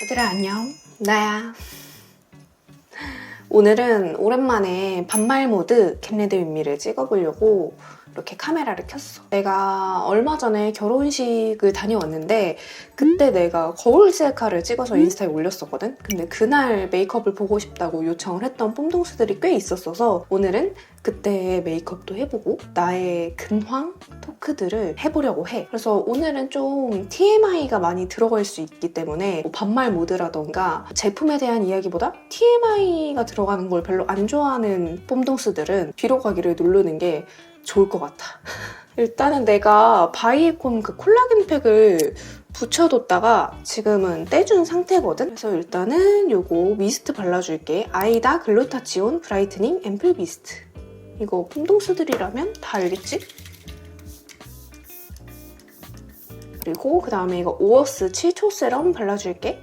얘들아 안녕, 나야. 오늘은 오랜만에 반말 모드 겟레디 윗미를 찍어보려고 이렇게 카메라를 켰어. 내가 얼마 전에 결혼식을 다녀왔는데 그때 내가 거울 셀카를 찍어서 인스타에 올렸었거든? 근데 그날 메이크업을 보고 싶다고 요청을 했던 뽐동스들이 꽤 있었어서 오늘은 그때 메이크업도 해보고 나의 근황 토크들을 해보려고 해. 그래서 오늘은 좀 TMI가 많이 들어갈 수 있기 때문에 뭐 반말 모드라던가 제품에 대한 이야기보다 TMI가 들어가는 걸 별로 안 좋아하는 뽐동스들은 뒤로 가기를 누르는 게 좋을 것 같아. 일단은 내가 바이에콘 그 콜라겐 팩을 붙여뒀다가 지금은 떼준 상태거든? 그래서 일단은 요거 미스트 발라줄게. 아이다 글루타치온 브라이트닝 앰플 미스트. 이거 폼동스들이라면 다 알겠지? 그리고 그 다음에 이거 오어스 7초 세럼 발라줄게.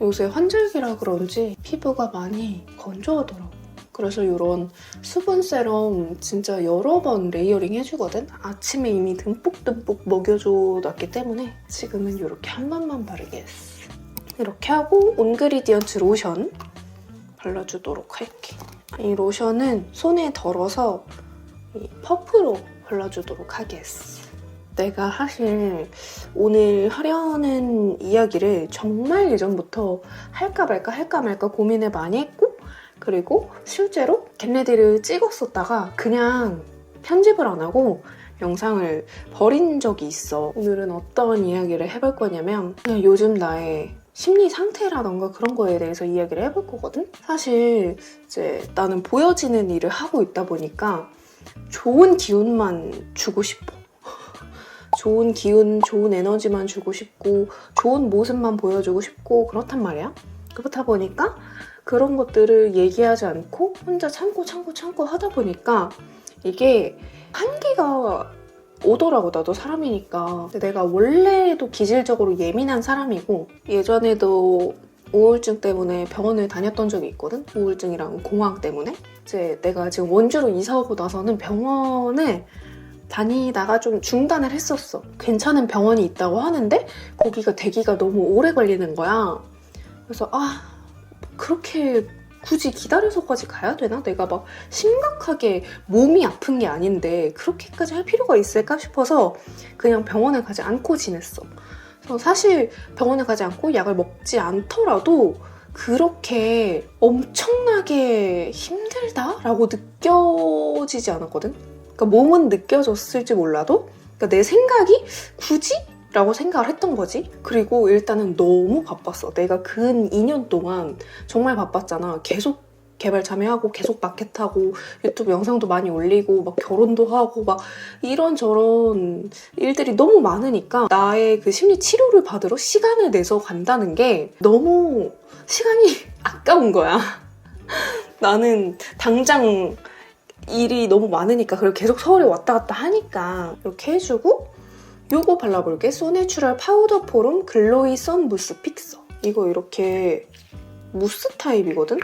요새 환절기라 그런지 피부가 많이 건조하더라고. 그래서 이런 수분 세럼 진짜 여러 번 레이어링 해주거든? 아침에 이미 듬뿍듬뿍 먹여줘 놨기 때문에 지금은 이렇게 한 번만 바르겠어. 이렇게 하고 온그리디언트 로션 발라주도록 할게. 이 로션은 손에 덜어서 이 퍼프로 발라주도록 하겠어. 내가 사실 오늘 하려는 이야기를 정말 예전부터 할까 말까 고민을 많이 했고 그리고 실제로 겟레디를 찍었었다가 그냥 편집을 안 하고 영상을 버린 적이 있어. 오늘은 어떤 이야기를 해볼 거냐면 그냥 요즘 나의 심리 상태라던가 그런 거에 대해서 이야기를 해볼 거거든? 사실 이제 나는 보여지는 일을 하고 있다 보니까 좋은 기운만 주고 싶어. 좋은 기운, 좋은 에너지만 주고 싶고 좋은 모습만 보여주고 싶고 그렇단 말이야. 그렇다 보니까 그런 것들을 얘기하지 않고 혼자 참고 하다 보니까 이게 한계가 오더라고. 나도 사람이니까. 근데 내가 원래도 기질적으로 예민한 사람이고 예전에도 우울증 때문에 병원을 다녔던 적이 있거든? 우울증이랑 공황 때문에. 이제 내가 지금 원주로 이사 오고 나서는 병원을 다니다가 좀 중단을 했었어. 괜찮은 병원이 있다고 하는데 거기가 대기가 너무 오래 걸리는 거야. 그래서 그렇게 굳이 기다려서까지 가야 되나? 내가 막 심각하게 몸이 아픈 게 아닌데 그렇게까지 할 필요가 있을까 싶어서 그냥 병원에 가지 않고 지냈어. 그래서 사실 병원에 가지 않고 약을 먹지 않더라도 그렇게 엄청나게 힘들다라고 느껴지지 않았거든? 그러니까 몸은 느껴졌을지 몰라도 그러니까 내 생각이 굳이? 라고 생각을 했던 거지. 그리고 일단은 너무 바빴어. 내가 근 2년 동안 정말 바빴잖아. 계속 개발 참여하고 계속 마켓하고 유튜브 영상도 많이 올리고 막 결혼도 하고 막 이런저런 일들이 너무 많으니까 나의 그 심리 치료를 받으러 시간을 내서 간다는 게 너무 시간이 아까운 거야. 나는 당장 일이 너무 많으니까 그리고 계속 서울에 왔다 갔다 하니까 이렇게 해주고 요거 발라볼게. 소내추럴 파우더 포럼 글로이 선 무스 픽서. 이거 이렇게 무스 타입이거든?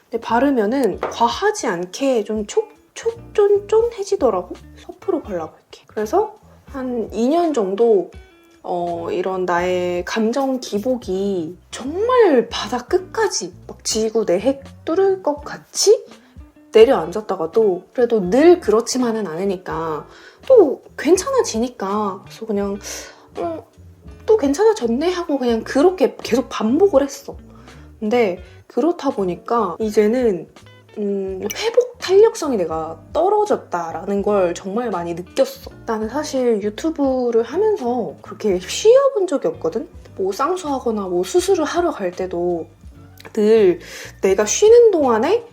근데 바르면은 과하지 않게 좀 촉쫀쫀해지더라고. 서프로 발라볼게. 그래서 한 2년 정도 이런 나의 감정 기복이 정말 바닥 끝까지 막 지구 내 핵 뚫을 것 같이 내려앉았다가도 그래도 늘 그렇지만은 않으니까 또 괜찮아지니까 그래서 그냥 또 괜찮아졌네 하고 그냥 그렇게 계속 반복을 했어. 근데 그렇다 보니까 이제는 회복 탄력성이 내가 떨어졌다라는 걸 정말 많이 느꼈어. 나는 사실 유튜브를 하면서 그렇게 쉬어본 적이 없거든? 뭐 쌍수하거나 뭐 수술을 하러 갈 때도 늘 내가 쉬는 동안에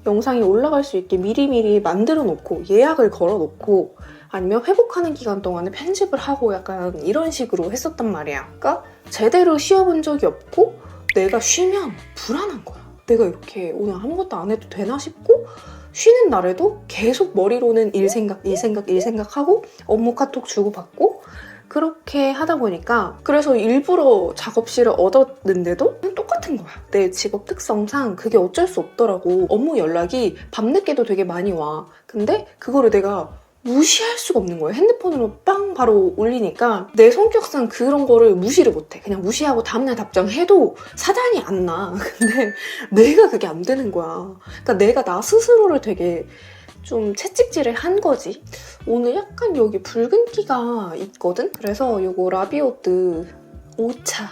영상이 올라갈 수 있게 미리미리 만들어 놓고 예약을 걸어 놓고 아니면 회복하는 기간 동안에 편집을 하고 약간 이런 식으로 했었단 말이야. 그러니까 제대로 쉬어본 적이 없고 내가 쉬면 불안한 거야. 내가 이렇게 오늘 아무것도 안 해도 되나 싶고 쉬는 날에도 계속 머리로는 일 생각하고 업무 카톡 주고받고 그렇게 하다 보니까 그래서 일부러 작업실을 얻었는데도 똑같은 거야. 내 직업 특성상 그게 어쩔 수 없더라고. 업무 연락이 밤늦게도 되게 많이 와. 근데 그거를 내가 무시할 수가 없는 거예요. 핸드폰으로 빵 바로 올리니까 내 성격상 그런 거를 무시를 못해. 그냥 무시하고 다음날 답장해도 사단이 안 나. 근데 내가 그게 안 되는 거야. 그러니까 내가 나 스스로를 되게 좀 채찍질을 한 거지. 오늘 약간 여기 붉은기가 있거든? 그래서 이거 라비오트 5차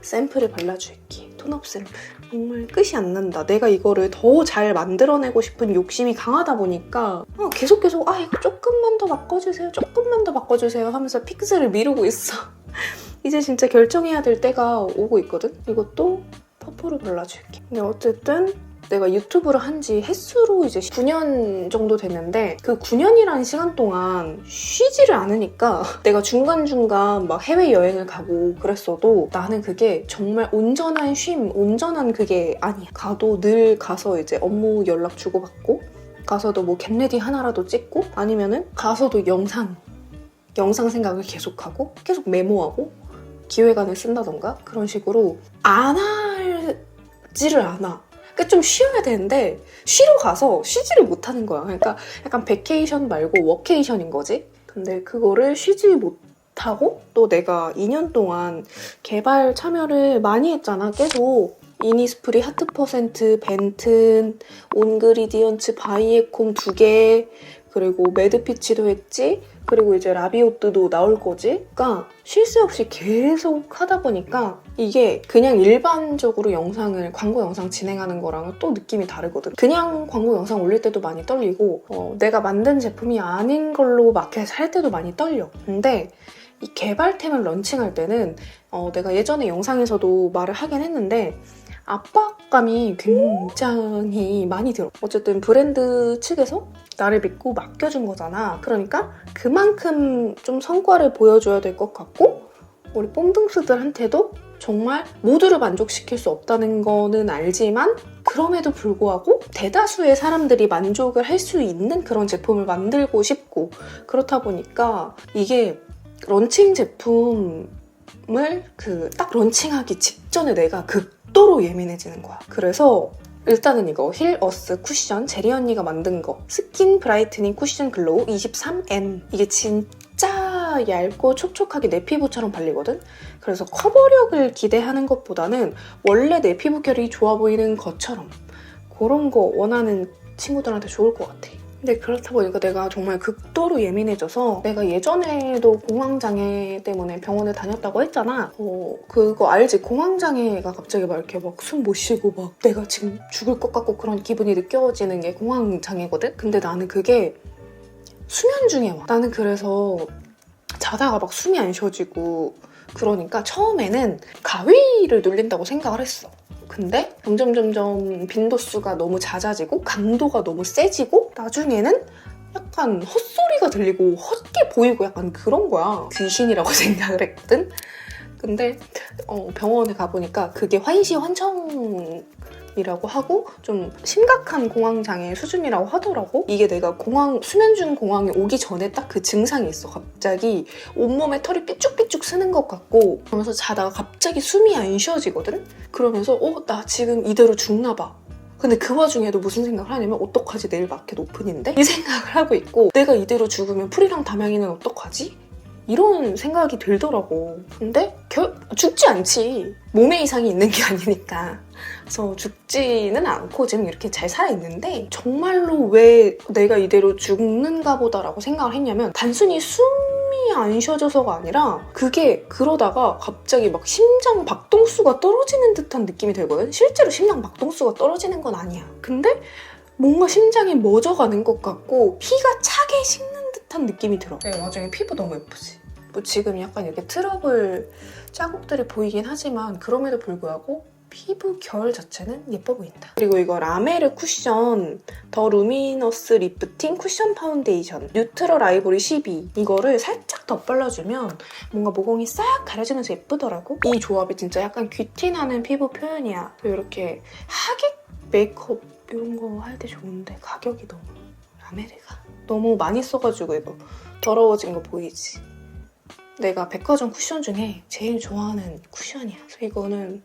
샘플을 발라줄게. 톤업 샘플. 정말 끝이 안 난다. 내가 이거를 더 잘 만들어내고 싶은 욕심이 강하다 보니까 계속 이거 조금만 더 바꿔주세요. 조금만 더 바꿔주세요 하면서 픽스를 미루고 있어. 이제 진짜 결정해야 될 때가 오고 있거든? 이것도 퍼프로 발라줄게. 근데 어쨌든 내가 유튜브를 한 지 횟수로 이제 9년 정도 됐는데 그 9년이라는 시간 동안 쉬지를 않으니까 내가 중간중간 막 해외여행을 가고 그랬어도 나는 그게 정말 온전한 쉼, 온전한 그게 아니야. 가도 늘 가서 이제 업무 연락 주고받고 가서도 뭐 겟레디 하나라도 찍고 아니면은 가서도 영상 생각을 계속하고 계속 메모하고 기획안을 쓴다던가 그런 식으로 안 하지를 않아. 그러니까 좀 쉬어야 되는데 쉬러 가서 쉬지를 못하는 거야. 그러니까 약간 베케이션 말고 워케이션인 거지. 근데 그거를 쉬지 못하고 또 내가 2년 동안 개발 참여를 많이 했잖아. 계속 이니스프리, 하트%, 벤튼, 온그리디언츠, 바이에콤 2개 그리고 매드피치도 했지. 그리고 이제 라비오트도 나올 거지. 그러니까 쉴 새 없이 계속 하다 보니까 이게 그냥 일반적으로 광고 영상 진행하는 거랑은 또 느낌이 다르거든. 그냥 광고 영상 올릴 때도 많이 떨리고 내가 만든 제품이 아닌 걸로 마켓에서 할 때도 많이 떨려. 근데 이 개발템을 런칭할 때는 내가 예전에 영상에서도 말을 하긴 했는데 압박감이 굉장히 많이 들어. 어쨌든 브랜드 측에서 나를 믿고 맡겨준 거잖아. 그러니까 그만큼 좀 성과를 보여줘야 될 것 같고 우리 뽐둥스들한테도 정말 모두를 만족시킬 수 없다는 거는 알지만 그럼에도 불구하고 대다수의 사람들이 만족을 할 수 있는 그런 제품을 만들고 싶고 그렇다 보니까 이게 런칭 제품을 딱 런칭하기 직전에 내가 극도로 예민해지는 거야. 그래서 일단은 이거 힐어스 쿠션 제리 언니가 만든 거 스킨 브라이트닝 쿠션 글로우 23M 이게 진짜 얇고 촉촉하게 내 피부처럼 발리거든? 그래서 커버력을 기대하는 것보다는 원래 내 피부 결이 좋아 보이는 것처럼 그런 거 원하는 친구들한테 좋을 것 같아. 근데 그렇다 보니까 내가 정말 극도로 예민해져서 내가 예전에도 공황장애 때문에 병원에 다녔다고 했잖아. 그거 알지? 공황장애가 갑자기 막 이렇게 막 숨 못 쉬고 막 내가 지금 죽을 것 같고 그런 기분이 느껴지는 게 공황장애거든? 근데 나는 그게 수면 중에 와. 나는 그래서 자다가 막 숨이 안 쉬어지고 그러니까 처음에는 가위를 눌린다고 생각을 했어. 근데 점점 빈도수가 너무 잦아지고 강도가 너무 세지고 나중에는 약간 헛소리가 들리고 헛게 보이고 약간 그런 거야. 귀신이라고 생각을 했거든. 근데 병원에 가보니까 그게 환시환청이라고 하고 좀 심각한 공황장애 수준이라고 하더라고. 이게 내가 수면 중 공황이 오기 전에 딱 그 증상이 있어. 갑자기 온몸에 털이 삐쭉삐쭉 쓰는 것 같고 그러면서 자다가 갑자기 숨이 안 쉬어지거든? 그러면서 나 지금 이대로 죽나 봐. 근데 그 와중에도 무슨 생각을 하냐면 어떡하지? 내일 마켓 오픈인데? 이 생각을 하고 있고 내가 이대로 죽으면 풀이랑 담양이는 어떡하지? 이런 생각이 들더라고. 근데 죽지 않지. 몸에 이상이 있는 게 아니니까. 그래서 죽지는 않고 지금 이렇게 잘 살아있는데 정말로 왜 내가 이대로 죽는가 보다라고 생각을 했냐면 단순히 숨이 안 쉬어져서가 아니라 그게 그러다가 갑자기 막 심장 박동수가 떨어지는 듯한 느낌이 들거든. 실제로 심장 박동수가 떨어지는 건 아니야. 근데 뭔가 심장이 멎어가는 것 같고 피가 차게 식는 듯한 느낌이 들어. 네, 나중에 피부 너무 예쁘지? 뭐 지금 약간 이렇게 트러블 자국들이 보이긴 하지만 그럼에도 불구하고 피부 결 자체는 예뻐 보인다. 그리고 이거 라메르 쿠션 더 루미너스 리프팅 쿠션 파운데이션 뉴트럴 아이보리 12 이거를 살짝 덧발라주면 뭔가 모공이 싹 가려지면서 예쁘더라고. 이 조합이 진짜 약간 귀티나는 피부 표현이야. 이렇게 하객 메이크업 이런 거 할 때 좋은데 가격이 너무 라메르가 너무 많이 써가지고 이거 더러워진 거 보이지? 내가 백화점 쿠션 중에 제일 좋아하는 쿠션이야. 그래서 이거는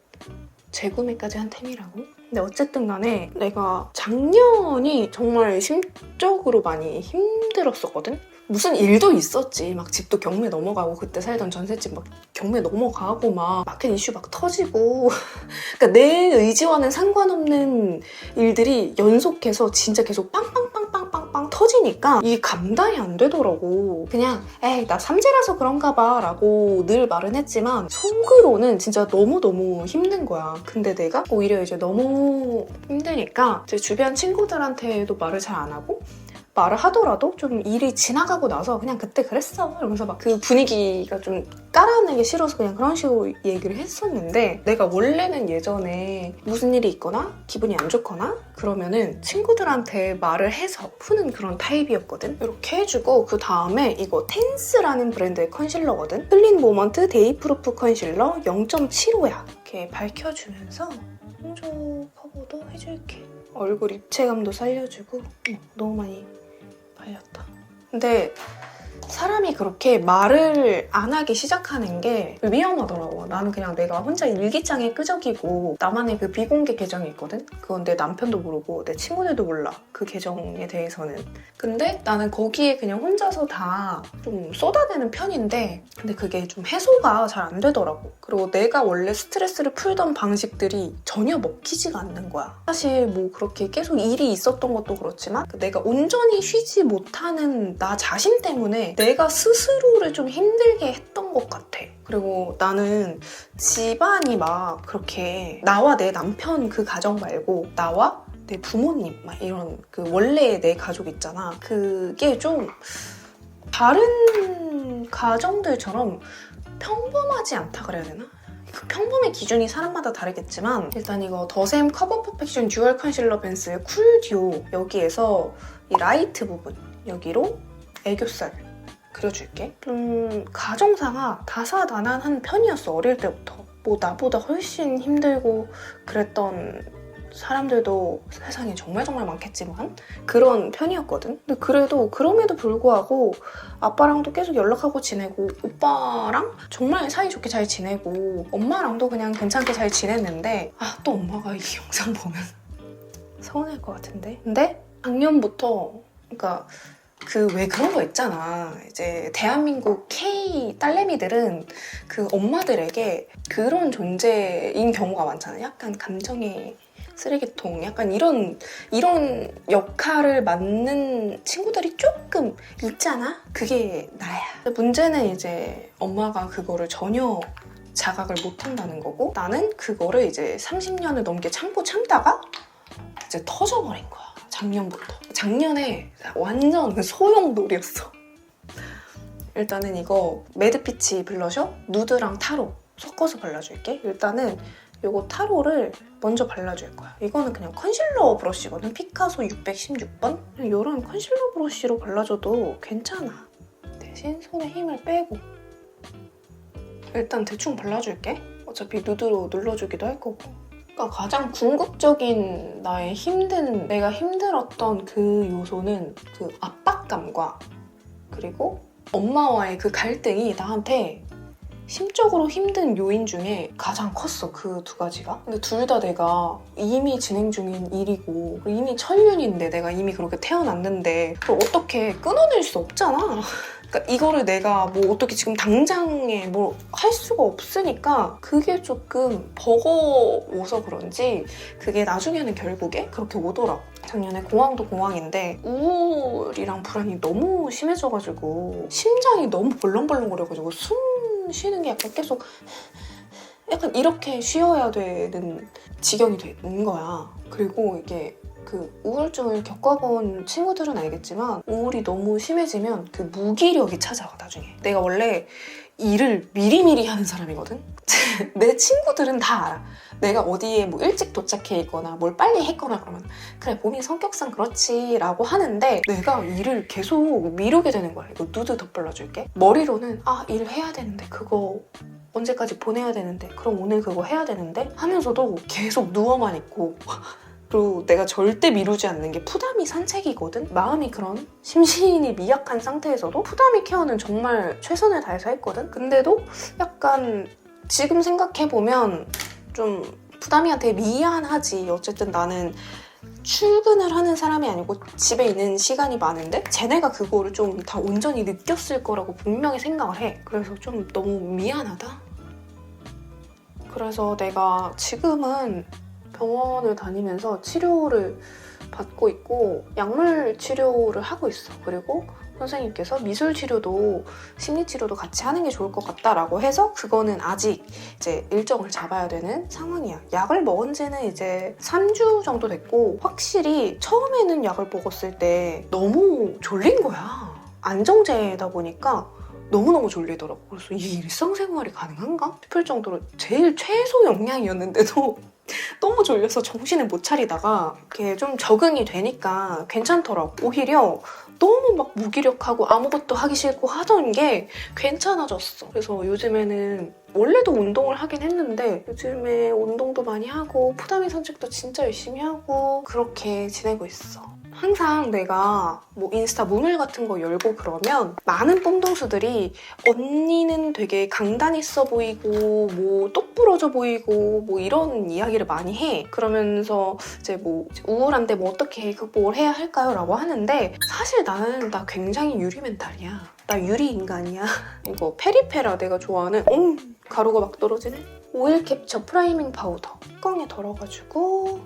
재구매까지 한 템이라고? 근데 어쨌든 간에 내가 작년이 정말 심적으로 많이 힘들었었거든? 무슨 일도 있었지. 막 집도 경매 넘어가고 그때 살던 전셋집 막 경매 넘어가고 막 마켓 이슈 막 터지고 그러니까 내 의지와는 상관없는 일들이 연속해서 진짜 계속 빵빵빵빵빵빵 터지니까 이게 감당이 안 되더라고. 그냥 에이 나 삼재라서 그런가 봐 라고 늘 말은 했지만 속으로는 진짜 너무너무 힘든 거야. 근데 내가 오히려 이제 너무 힘드니까 제 주변 친구들한테도 말을 잘 안 하고 말을 하더라도 좀 일이 지나가고 나서 그냥 그때 그랬어 이러면서 막 그 분위기가 좀 깔아내기 싫어서 그냥 그런 식으로 얘기를 했었는데 내가 원래는 예전에 무슨 일이 있거나 기분이 안 좋거나 그러면은 친구들한테 말을 해서 푸는 그런 타입이었거든. 이렇게 해주고 그 다음에 이거 텐스라는 브랜드의 컨실러거든. 클린 모먼트 데이 프루프 컨실러 0.75야. 이렇게 밝혀주면서 홍조 커버도 해줄게. 얼굴 입체감도 살려주고 너무 많이 발렸다. 근데 사람이 그렇게 말을 안 하기 시작하는 게 위험하더라고. 나는 그냥 내가 혼자 일기장에 끄적이고 나만의 그 비공개 계정이 있거든? 그건 내 남편도 모르고 내 친구들도 몰라. 그 계정에 대해서는. 근데 나는 거기에 그냥 혼자서 다 좀 쏟아내는 편인데 근데 그게 좀 해소가 잘 안 되더라고. 그리고 내가 원래 스트레스를 풀던 방식들이 전혀 먹히지가 않는 거야. 사실 뭐 그렇게 계속 일이 있었던 것도 그렇지만 내가 온전히 쉬지 못하는 나 자신 때문에 내가 스스로를 좀 힘들게 했던 것 같아. 그리고 나는 집안이 막 그렇게 나와 내 남편 그 가정 말고 나와 내 부모님 막 이런 그 원래 내 가족 있잖아. 그게 좀 다른 가정들처럼 평범하지 않다 그래야 되나? 그 평범의 기준이 사람마다 다르겠지만 일단 이거 더샘 커버 퍼펙션 듀얼 컨실러 벤스의 쿨 듀오 여기에서 이 라이트 부분 여기로 애교살 그려줄게. 좀 가정사가 다사다난한 편이었어. 어릴 때부터. 뭐 나보다 훨씬 힘들고 그랬던 사람들도 세상에 정말 많겠지만 그런 편이었거든. 근데 그래도 그럼에도 불구하고 아빠랑도 계속 연락하고 지내고 오빠랑 정말 사이좋게 잘 지내고 엄마랑도 그냥 괜찮게 잘 지냈는데 또 엄마가 이 영상 보면 서운할 것 같은데. 근데 작년부터 그러니까 왜 그런 거 있잖아. 이제 대한민국 K 딸내미들은 그 엄마들에게 그런 존재인 경우가 많잖아. 약간 감정의 쓰레기통 약간 이런 역할을 맡는 친구들이 조금 있잖아? 그게 나야. 문제는 이제 엄마가 그거를 전혀 자각을 못한다는 거고 나는 그거를 이제 30년을 넘게 참다가 이제 터져버린 거야. 작년부터. 작년에 완전 소용돌이였어. 일단은 이거 매드피치 블러셔 누드랑 타로 섞어서 발라줄게. 일단은 이거 타로를 먼저 발라줄 거야. 이거는 그냥 컨실러 브러쉬거든. 피카소 616번? 그냥 이런 컨실러 브러쉬로 발라줘도 괜찮아. 대신 손에 힘을 빼고 일단 대충 발라줄게. 어차피 누드로 눌러주기도 할 거고. 그러니까 가장 궁극적인 내가 힘들었던 그 요소는 그 압박감과 그리고 엄마와의 그 갈등이 나한테 심적으로 힘든 요인 중에 가장 컸어. 그 두 가지가. 근데 둘 다 내가 이미 진행 중인 일이고 이미 천륜인데 내가 이미 그렇게 태어났는데 그걸 어떻게 끊어낼 수 없잖아. 그러니까 이거를 내가 뭐 어떻게 지금 당장에 뭐 할 수가 없으니까 그게 조금 버거워서 그런지 그게 나중에는 결국에 그렇게 오더라고. 작년에 공황도 공황인데 우울이랑 불안이 너무 심해져가지고 심장이 너무 벌렁벌렁거려가지고 숨 쉬는 게 약간 계속 약간 이렇게 쉬어야 되는 지경이 되는 거야. 그리고 이게 그 우울증을 겪어본 친구들은 알겠지만 우울이 너무 심해지면 그 무기력이 찾아와 나중에. 내가 원래 일을 미리미리 하는 사람이거든. 내 친구들은 다 알아. 내가 어디에 뭐 일찍 도착해 있거나 뭘 빨리 했거나 그러면 그래 몸이 성격상 그렇지 라고 하는데 내가 일을 계속 미루게 되는 거야. 이거 누드 덧발라줄게. 머리로는 일 해야 되는데 그거 언제까지 보내야 되는데 그럼 오늘 그거 해야 되는데 하면서도 계속 누워만 있고 그리고 내가 절대 미루지 않는 게 푸다미 산책이거든? 마음이 그런 심신이 미약한 상태에서도 푸다미 케어는 정말 최선을 다해서 했거든? 근데도 약간 지금 생각해보면 좀 푸다미한테 미안하지. 어쨌든 나는 출근을 하는 사람이 아니고 집에 있는 시간이 많은데 쟤네가 그거를 좀 다 온전히 느꼈을 거라고 분명히 생각을 해. 그래서 좀 너무 미안하다. 그래서 내가 지금은 병원을 다니면서 치료를 받고 있고 약물 치료를 하고 있어. 그리고 선생님께서 미술 치료도 심리 치료도 같이 하는 게 좋을 것 같다라고 해서 그거는 아직 이제 일정을 잡아야 되는 상황이야. 약을 먹은 지는 이제 3주 정도 됐고 확실히 처음에는 약을 먹었을 때 너무 졸린 거야. 안정제다 보니까 너무너무 졸리더라고. 그래서 이게 일상생활이 가능한가 싶을 정도로 제일 최소 용량이었는데도 너무 졸려서 정신을 못 차리다가 이렇게 좀 적응이 되니까 괜찮더라고. 오히려 너무 막 무기력하고 아무것도 하기 싫고 하던 게 괜찮아졌어. 그래서 요즘에는 원래도 운동을 하긴 했는데 요즘에 운동도 많이 하고 푸다미 산책도 진짜 열심히 하고 그렇게 지내고 있어. 항상 내가 뭐 인스타 문을 같은 거 열고 그러면 많은 뽕동수들이 언니는 되게 강단 있어 보이고 뭐 똑부러져 보이고 뭐 이런 이야기를 많이 해. 그러면서 이제 뭐 우울한데 뭐 어떻게 극복을 해야 할까요? 라고 하는데 사실 나는 나 굉장히 유리 멘탈이야. 나 유리 인간이야. 이거 페리페라 내가 좋아하는 가루가 막 떨어지네. 오일 캡처 프라이밍 파우더 뚜껑에 덜어가지고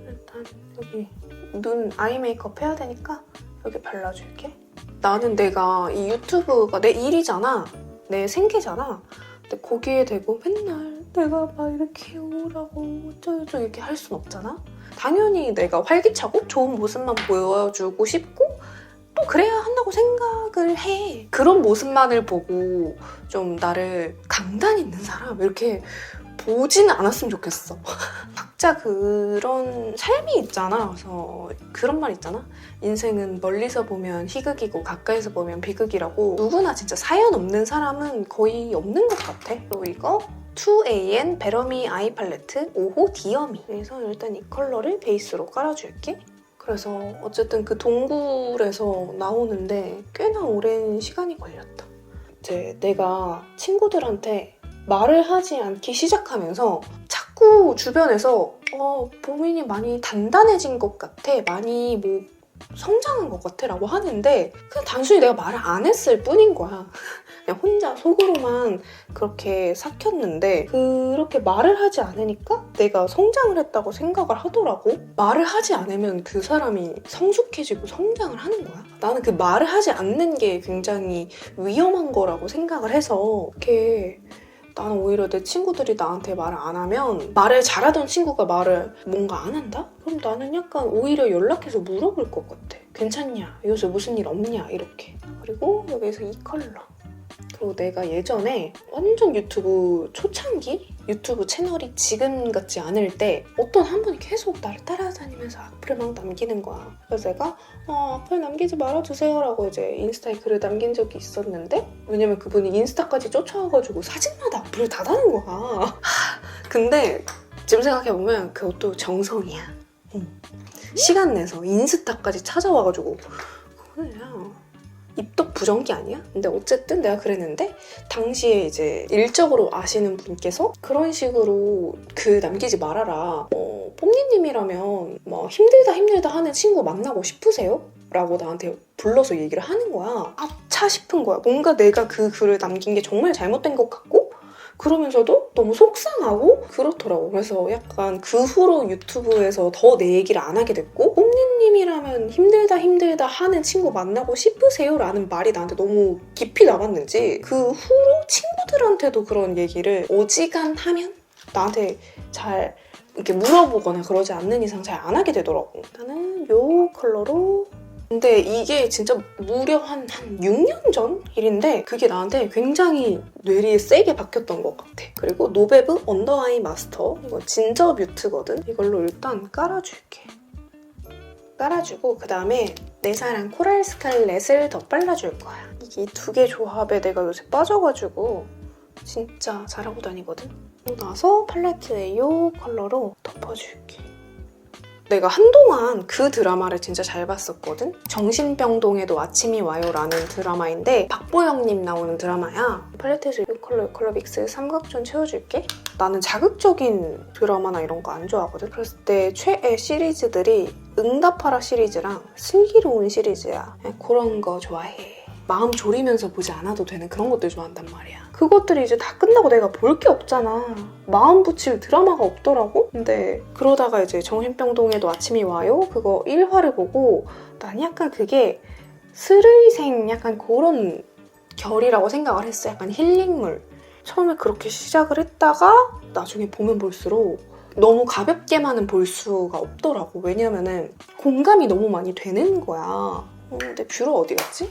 일단 여기 눈 아이 메이크업 해야 되니까 여기 발라줄게. 나는 내가 이 유튜브가 내 일이잖아. 내 생계잖아. 근데 거기에 대고 맨날 내가 막 이렇게 우울하고 어쩌고저쩌고 이렇게 할 순 없잖아. 당연히 내가 활기차고 좋은 모습만 보여주고 싶고 또 그래야 한다고 생각을 해. 그런 모습만을 보고 좀 나를 강단 있는 사람 이렇게 보지는 않았으면 좋겠어. 각자 그런 삶이 있잖아. 그래서 그런 말 있잖아. 인생은 멀리서 보면 희극이고 가까이서 보면 비극이라고. 누구나 진짜 사연 없는 사람은 거의 없는 것 같아. 그리고 이거 2AN 베러미 아이 팔레트 5호 디어미. 그래서 일단 이 컬러를 베이스로 깔아줄게. 그래서 어쨌든 그 동굴에서 나오는데 꽤나 오랜 시간이 걸렸다. 이제 내가 친구들한테 말을 하지 않기 시작하면서 자꾸 주변에서 보민이 많이 단단해진 것 같아. 많이 뭐 성장한 것 같아 라고 하는데 그냥 단순히 내가 말을 안 했을 뿐인 거야. 그냥 혼자 속으로만 그렇게 삭혔는데 그렇게 말을 하지 않으니까 내가 성장을 했다고 생각을 하더라고. 말을 하지 않으면 그 사람이 성숙해지고 성장을 하는 거야. 나는 그 말을 하지 않는 게 굉장히 위험한 거라고 생각을 해서 이렇게 나는 오히려 내 친구들이 나한테 말을 안 하면 말을 잘하던 친구가 말을 뭔가 안 한다? 그럼 나는 약간 오히려 연락해서 물어볼 것 같아. 괜찮냐? 요새 무슨 일 없냐? 이렇게. 그리고 여기서 이 컬러. 그리고 내가 예전에 완전 유튜브 초창기? 유튜브 채널이 지금 같지 않을 때 어떤 한 분이 계속 나를 따라다니면서 악플을 막 남기는 거야. 그래서 내가 악플 남기지 말아주세요 라고 이제 인스타에 글을 남긴 적이 있었는데 왜냐면 그분이 인스타까지 쫓아와가지고 사진마다 악플을 다 다는 거야. 근데 지금 생각해보면 그것도 정성이야. 시간 내서 인스타까지 찾아와가지고 그냥 입덕 부정기 아니야? 근데 어쨌든 내가 그랬는데 당시에 이제 일적으로 아시는 분께서 그런 식으로 글 남기지 말아라. 뽐니님이라면 뭐 힘들다 하는 친구 만나고 싶으세요? 라고 나한테 불러서 얘기를 하는 거야. 아차 싶은 거야. 뭔가 내가 그 글을 남긴 게 정말 잘못된 것 같고 그러면서도 너무 속상하고 그렇더라고. 그래서 약간 그 후로 유튜브에서 더 내 얘기를 안 하게 됐고 뽐니님이라면 힘들다 하는 친구 만나고 싶으세요? 라는 말이 나한테 너무 깊이 남았는지 그 후로 친구들한테도 그런 얘기를 어지간하면 나한테 잘 이렇게 물어보거나 그러지 않는 이상 잘 안 하게 되더라고. 나는 이 컬러로 근데 이게 진짜 무려 한 6년 전 일인데 그게 나한테 굉장히 뇌리에 세게 박혔던 것 같아. 그리고 노베브 언더 아이 마스터 이거 진저 뮤트거든. 이걸로 일단 깔아줄게. 깔아주고 그 다음에 내 사랑 코랄 스칼렛을 더 발라줄 거야. 이게 두 개 조합에 내가 요새 빠져가지고 진짜 잘하고 다니거든. 그러고 나서 팔레트에 이 컬러로 덮어줄게. 내가 한동안 그 드라마를 진짜 잘 봤었거든? 정신병동에도 아침이 와요라는 드라마인데 박보영님 나오는 드라마야. 팔레트에서 6컬러 믹스 삼각존 채워줄게. 나는 자극적인 드라마나 이런 거 안 좋아하거든? 그랬을 때 최애 시리즈들이 응답하라 시리즈랑 슬기로운 시리즈야. 그런 거 좋아해. 마음 졸이면서 보지 않아도 되는 그런 것들 좋아한단 말이야. 그것들이 이제 다 끝나고 내가 볼 게 없잖아. 마음 붙일 드라마가 없더라고? 근데 그러다가 이제 정신병동에도 아침이 와요? 그거 1화를 보고 난 약간 그게 스르이생 약간 그런 결이라고 생각을 했어. 약간 힐링물. 처음에 그렇게 시작을 했다가 나중에 보면 볼수록 너무 가볍게만은 볼 수가 없더라고. 왜냐면은 공감이 너무 많이 되는 거야. 근데 뷰러 어디 갔지?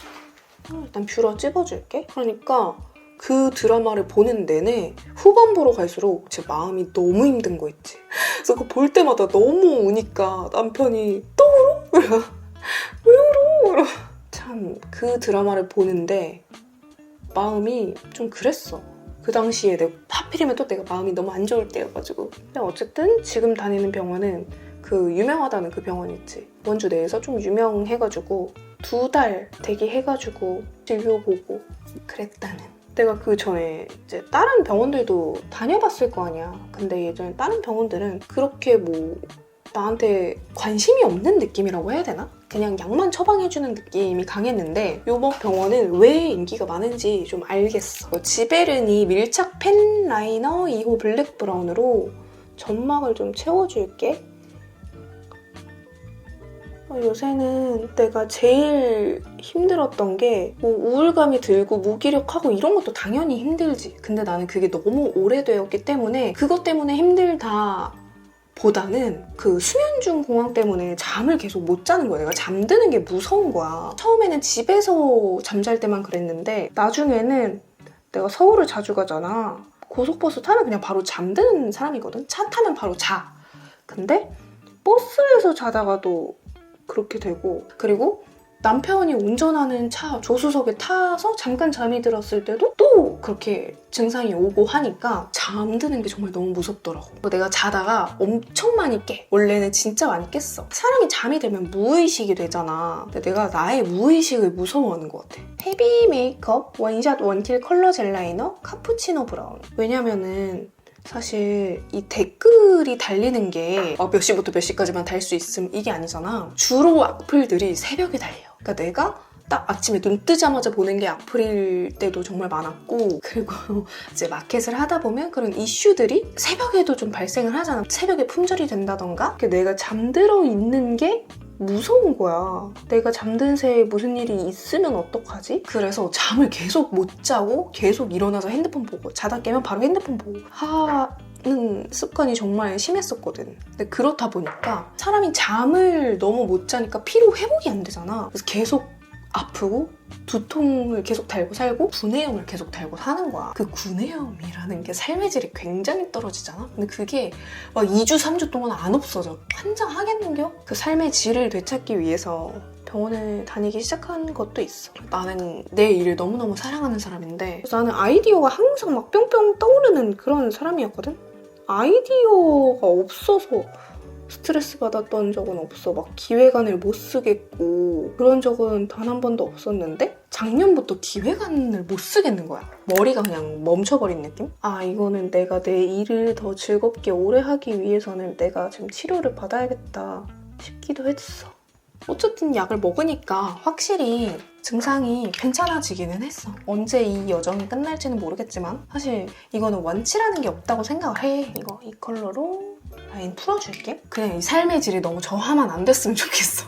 일단 뷰러 찝어줄게. 그러니까 그 드라마를 보는 내내 후반부로 갈수록 제 마음이 너무 힘든 거 있지. 그래서 그거 볼 때마다 너무 우니까 남편이 또 울어? 왜 울어? 참 그 드라마를 보는데 마음이 좀 그랬어. 그 당시에 하필이면 또 내가 마음이 너무 안 좋을 때여가지고. 근데 어쨌든 지금 다니는 병원은 그 유명하다는 그 병원 있지. 원주 내에서 좀 유명해가지고 2달 대기해가지고 진료 보고 그랬다는. 내가 그 전에 이제 다른 병원들도 다녀봤을 거 아니야. 근데 예전에 다른 병원들은 그렇게 뭐 나한테 관심이 없는 느낌이라고 해야 되나? 그냥 약만 처방해주는 느낌이 강했는데 요번 병원은 왜 인기가 많은지 좀 알겠어. 지베르니 밀착 펜 라이너 2호 블랙 브라운으로 점막을 좀 채워줄게. 요새는 내가 제일 힘들었던 게 뭐 우울감이 들고 무기력하고 이런 것도 당연히 힘들지. 근데 나는 그게 너무 오래되었기 때문에 그것 때문에 힘들다 보다는 그 수면중 공황 때문에 잠을 계속 못 자는 거야. 내가 잠드는 게 무서운 거야. 처음에는 집에서 잠잘 때만 그랬는데 나중에는 내가 서울을 자주 가잖아. 고속버스 타면 그냥 바로 잠드는 사람이거든. 차 타면 바로 자. 근데 버스에서 자다가도 그렇게 되고, 그리고 남편이 운전하는 차 조수석에 타서 잠깐 잠이 들었을 때도 또 그렇게 증상이 오고 하니까 잠드는 게 정말 너무 무섭더라고. 내가 자다가 엄청 많이 깨. 원래는 진짜 많이 깼어. 사람이 잠이 들면 무의식이 되잖아. 근데 내가 나의 무의식을 무서워하는 것 같아. 헤비 메이크업 원샷 원킬 컬러 젤 라이너 카푸치노 브라운. 왜냐면은 사실 이 댓글이 달리는 게 몇 시부터 몇 시까지만 달 수 있음 이게 아니잖아. 주로 악플들이 새벽에 달려. 그러니까 내가 딱 아침에 눈 뜨자마자 보는 게 악플일 때도 정말 많았고, 그리고 이제 마켓을 하다 보면 그런 이슈들이 새벽에도 좀 발생을 하잖아. 새벽에 품절이 된다던가. 내가 잠들어 있는 게 무서운 거야. 내가 잠든 새에 무슨 일이 있으면 어떡하지? 그래서 잠을 계속 못 자고 계속 일어나서 핸드폰 보고, 자다 깨면 바로 핸드폰 보고 하는 습관이 정말 심했었거든. 근데 그렇다 보니까 사람이 잠을 너무 못 자니까 피로 회복이 안 되잖아. 그래서 계속 아프고 두통을 계속 달고 살고 구내염을 계속 달고 사는 거야. 그 구내염이라는 게 삶의 질이 굉장히 떨어지잖아. 근데 그게 막 2주, 3주 동안 안 없어져. 환장하겠는겨? 그 삶의 질을 되찾기 위해서 병원을 다니기 시작한 것도 있어. 나는 내 일을 너무너무 사랑하는 사람인데, 그래서 나는 아이디어가 항상 막 뿅뿅 떠오르는 그런 사람이었거든? 아이디어가 없어서 스트레스 받았던 적은 없어. 막 기획안을 못 쓰겠고 그런 적은 단 한 번도 없었는데 작년부터 기획안을 못 쓰겠는 거야. 머리가 그냥 멈춰버린 느낌? 아, 이거는 내가 내 일을 더 즐겁게 오래 하기 위해서는 내가 지금 치료를 받아야겠다 싶기도 했어. 어쨌든 약을 먹으니까 확실히 증상이 괜찮아지기는 했어. 언제 이 여정이 끝날지는 모르겠지만 사실 이거는 원치라는 게 없다고 생각을 해. 이거 이 컬러로 라인 풀어줄게. 그냥 이 삶의 질이 너무 저하만 안 됐으면 좋겠어.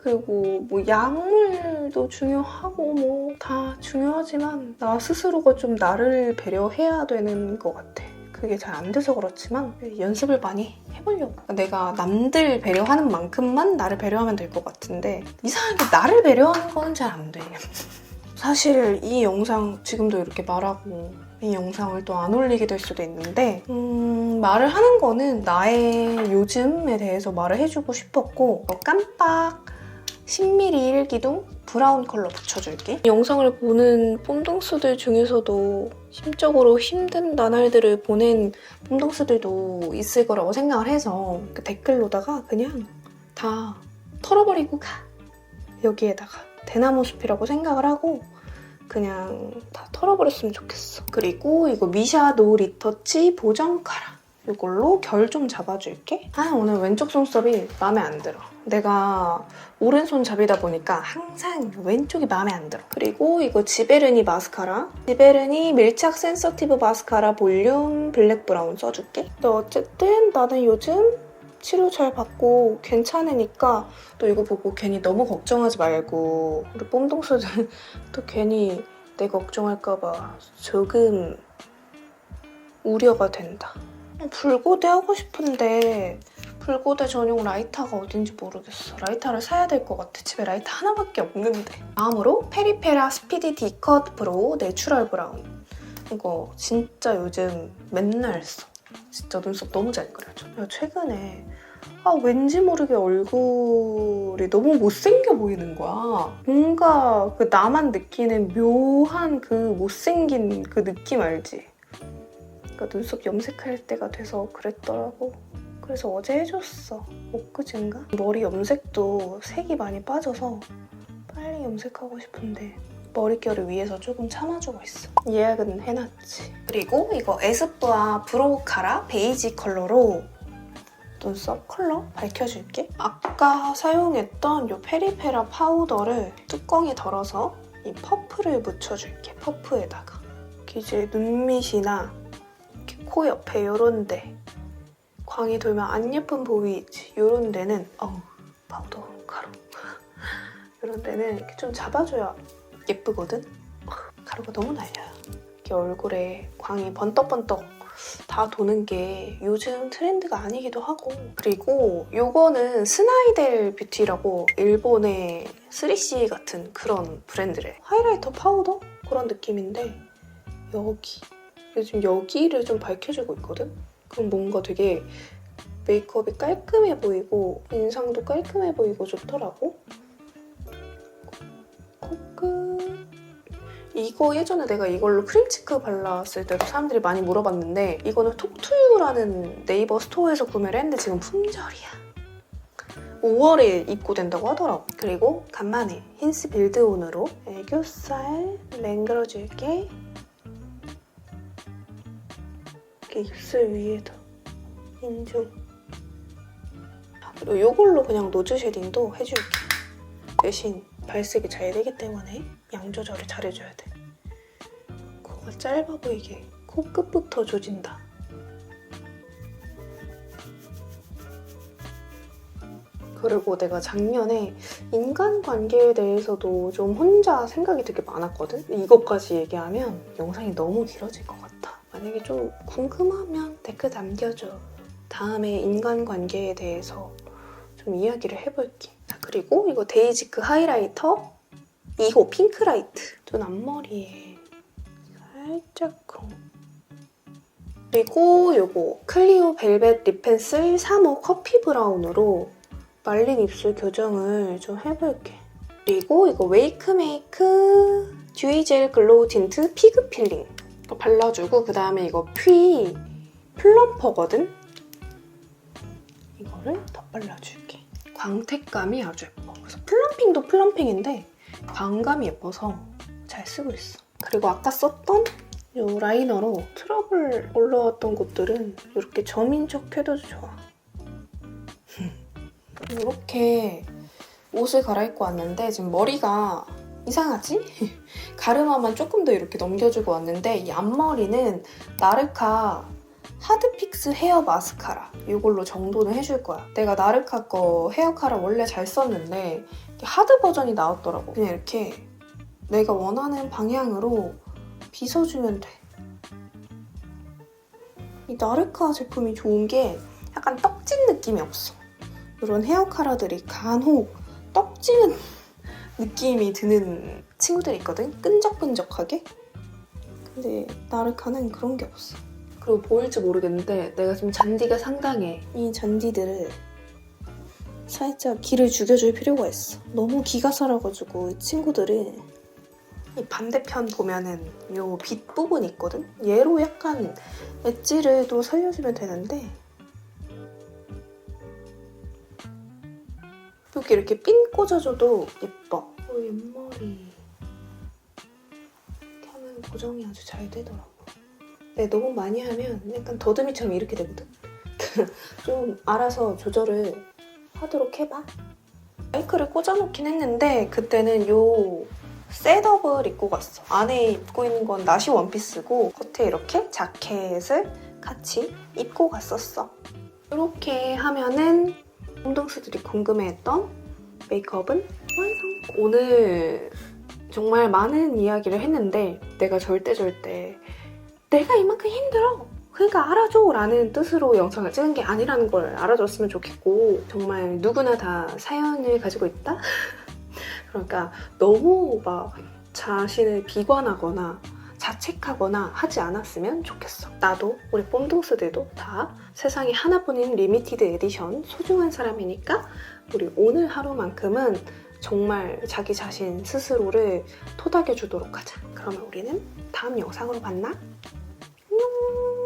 그리고 뭐 약물도 중요하고 뭐 다 중요하지만 나 스스로가 좀 나를 배려해야 되는 것 같아. 그게 잘 안 돼서 그렇지만 연습을 많이 해보려고. 내가 남들 배려하는 만큼만 나를 배려하면 될 것 같은데 이상하게 나를 배려하는 거는 잘 안 돼. 사실 이 영상 지금도 이렇게 말하고 이 영상을 또 안 올리게 될 수도 있는데 말을 하는 거는 나의 요즘에 대해서 말을 해주고 싶었고 깜빡 10mm 1기둥 브라운 컬러 붙여줄게. 영상을 보는 뽐동스들 중에서도 심적으로 힘든 나날들을 보낸 뽐동스들도 있을 거라고 생각을 해서 그 댓글로다가 그냥 다 털어버리고 가. 여기에다가 대나무 숲이라고 생각을 하고 그냥 다 털어버렸으면 좋겠어. 그리고 이거 미샤 노 리터치 보정 카라. 이걸로 결 좀 잡아줄게. 오늘 왼쪽 손썹이 마음에 안 들어. 내가 오른손 잡이다 보니까 항상 왼쪽이 마음에 안 들어. 그리고 이거 지베르니 마스카라. 지베르니 밀착 센서티브 마스카라 볼륨 블랙 브라운 써줄게. 근데 어쨌든 나는 요즘 치료 잘 받고 괜찮으니까 또 이거 보고 괜히 너무 걱정하지 말고 우리 뽐동스는 또 괜히 내 걱정할까봐 조금 우려가 된다. 불고데 하고 싶은데 불고데 전용 라이터가 어딘지 모르겠어. 라이터를 사야 될 것 같아. 집에 라이터 하나밖에 없는데. 다음으로 페리페라 스피디 디컷 브로우 내추럴 브라운. 이거 진짜 요즘 맨날 써. 진짜 눈썹 너무 잘 그려져. 최근에 왠지 모르게 얼굴이 너무 못생겨 보이는 거야. 뭔가 그 나만 느끼는 묘한 그 못생긴 그 느낌 알지? 그러니까 눈썹 염색할 때가 돼서 그랬더라고. 그래서 어제 해줬어. 엊그젠가? 머리 염색도 색이 많이 빠져서 빨리 염색하고 싶은데 머릿결을 위해서 조금 참아주고 있어. 예약은 해놨지. 그리고 이거 에스쁘아 브로우 카라 베이지 컬러로 눈썹 컬러 밝혀줄게. 아까 사용했던 이 페리페라 파우더를 뚜껑에 덜어서 이 퍼프를 묻혀줄게. 퍼프에다가. 이제 눈밑이나 이렇게 코 옆에 이런 데 광이 돌면 안 예쁜 보이지? 이런 데는 파우더 가루 이런 데는 이렇게 좀 잡아줘야 예쁘거든? 가루가 너무 날려요. 이렇게 얼굴에 광이 번떡번떡 다 도는 게 요즘 트렌드가 아니기도 하고. 그리고 이거는 스나이델 뷰티라고 일본의 3C 같은 그런 브랜드래. 하이라이터 파우더? 그런 느낌인데 요즘 여기를 좀 밝혀주고 있거든? 그럼 뭔가 되게 메이크업이 깔끔해 보이고 인상도 깔끔해 보이고 좋더라고. 코끝. 이거 예전에 내가 이걸로 크림치크 발랐을 때도 사람들이 많이 물어봤는데 이거는 톡투유라는 네이버 스토어에서 구매를 했는데 지금 품절이야. 5월에 입고된다고 하더라고. 그리고 간만에 힌스 빌드온으로 애교살 랭글어줄게. 이렇게 입술 위에도 인중. 그리고 이걸로 그냥 노즈 쉐딩도 해줄게. 대신 발색이 잘 되기 때문에 양 조절을 잘해줘야 돼. 코가 짧아 보이게 코끝부터 조진다. 그리고 내가 작년에 인간관계에 대해서도 좀 혼자 생각이 되게 많았거든? 이것까지 얘기하면 영상이 너무 길어질 것 같아. 만약에 좀 궁금하면 댓글 남겨줘. 다음에 인간관계에 대해서 좀 이야기를 해볼게. 자, 그리고 이거 데이지크 하이라이터 2호 핑크라이트. 좀 앞머리에 살짝 그리고 이거 클리오 벨벳 립펜슬 3호 커피 브라운으로 말린 입술 교정을 좀 해볼게. 그리고 이거 웨이크메이크 듀이젤 글로우 틴트 피그 필링 이거 발라주고 그 다음에 이거 플럼퍼거든? 이거를 더 발라줄게. 광택감이 아주 예뻐. 그래서 플럼핑도 플럼핑인데 광감이 예뻐서 잘 쓰고 있어. 그리고 아까 썼던 이 라이너로 트러블 올라왔던 곳들은 이렇게 점인 척 해도 좋아. 이렇게 옷을 갈아입고 왔는데 지금 머리가 이상하지? 가르마만 조금 더 이렇게 넘겨주고 왔는데 이 앞머리는 나르카 하드픽스 헤어 마스카라 이걸로 정돈을 해줄 거야. 내가 나르카 거 헤어 카라 원래 잘 썼는데 하드 버전이 나왔더라고. 그냥 이렇게 내가 원하는 방향으로 빗어주면 돼. 이 나르카 제품이 좋은 게 약간 떡진 느낌이 없어. 이런 헤어 카라들이 간혹 떡지는 느낌이 드는 친구들이 있거든? 끈적끈적하게? 근데 나르카는 그런 게 없어. 그리고 보일지 모르겠는데 내가 지금 잔디가 상당해. 이 잔디들을 살짝 기를 죽여줄 필요가 있어. 너무 기가 살아가지고 이 친구들이 이 반대편 보면은 요 빛 부분 있거든? 얘로 약간 엣지를 또 살려주면 되는데 여기 이렇게 핀 꽂아줘도 예뻐. 옆머리 이렇게 하면 고정이 아주 잘 되더라고. 근데 너무 많이 하면 약간 더듬이처럼 이렇게 되거든? 좀 알아서 조절을 하도록 해봐. 마이크를 꽂아놓긴 했는데 그때는 요 셋업을 입고 갔어. 안에 입고 있는 건 나시 원피스고 겉에 이렇게 자켓을 같이 입고 갔었어. 이렇게 하면은 홈동스들이 궁금해했던 메이크업은 완성! 오늘 정말 많은 이야기를 했는데 내가 절대 내가 이만큼 힘들어! 그러니까 알아줘! 라는 뜻으로 영상을 찍은 게 아니라는 걸 알아줬으면 좋겠고 정말 누구나 다 사연을 가지고 있다? 그러니까 너무 막 자신을 비관하거나 자책하거나 하지 않았으면 좋겠어. 나도 우리 뽐동스들도 다 세상에 하나뿐인 리미티드 에디션 소중한 사람이니까 우리 오늘 하루만큼은 정말 자기 자신 스스로를 토닥여주도록 하자. 그러면 우리는 다음 영상으로 만나? 안녕!